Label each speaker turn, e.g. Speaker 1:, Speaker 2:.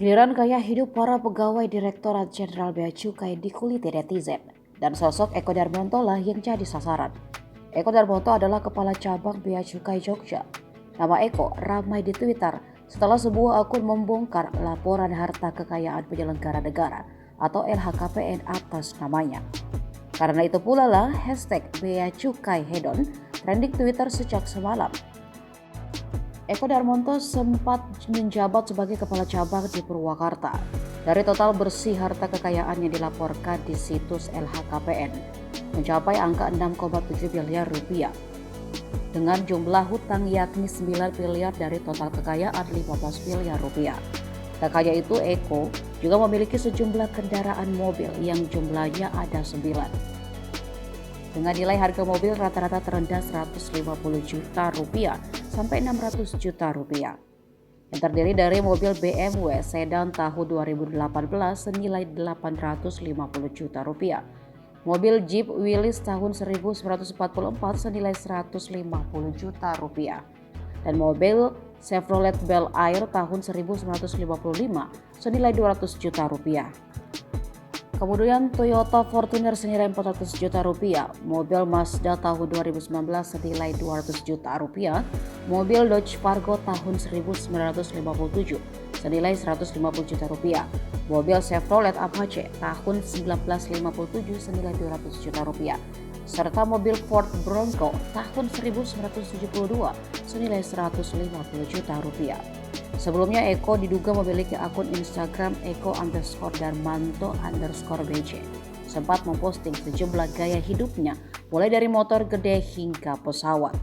Speaker 1: Giliran gaya hidup para pegawai Direktorat Jenderal Bea Cukai dikuliti netizen, dan sosok Eko Darmonto lah yang jadi sasaran. Eko Darmonto adalah Kepala Cabang Bea Cukai Jogja. Nama Eko ramai di Twitter setelah sebuah akun membongkar laporan harta kekayaan penyelenggara negara atau LHKPN atas namanya. Karena itu pula lah hashtag Bea Cukai Hedon trending Twitter sejak semalam. Eko Darmonto sempat menjabat sebagai kepala cabang di Purwakarta. Dari total bersih harta kekayaan yang dilaporkan di situs LHKPN mencapai angka 6,7 miliar rupiah. Dengan jumlah hutang yakni 9 miliar dari total kekayaan 15 miliar rupiah. Tak hanya itu, Eko juga memiliki sejumlah kendaraan mobil yang jumlahnya ada 9. Dengan nilai harga mobil rata-rata terendah 150 juta rupiah sampai 600 juta rupiah. Yang terdiri dari mobil BMW sedan tahun 2018 senilai 850 juta rupiah. Mobil Jeep Willys tahun 1944 senilai 150 juta rupiah. Dan mobil Chevrolet Bel Air tahun 1955 senilai 200 juta rupiah. Kemudian Toyota Fortuner senilai 400 juta rupiah, mobil Mazda tahun 2019 senilai 200 juta rupiah, mobil Dodge Fargo tahun 1957 senilai 150 juta rupiah, mobil Chevrolet Apache tahun 1957 senilai 200 juta rupiah, serta mobil Ford Bronco tahun 1972 senilai 150 juta rupiah. Sebelumnya Eko diduga memiliki akun Instagram eko_darmanto_bj. Sempat memposting sejumlah gaya hidupnya mulai dari motor gede hingga pesawat.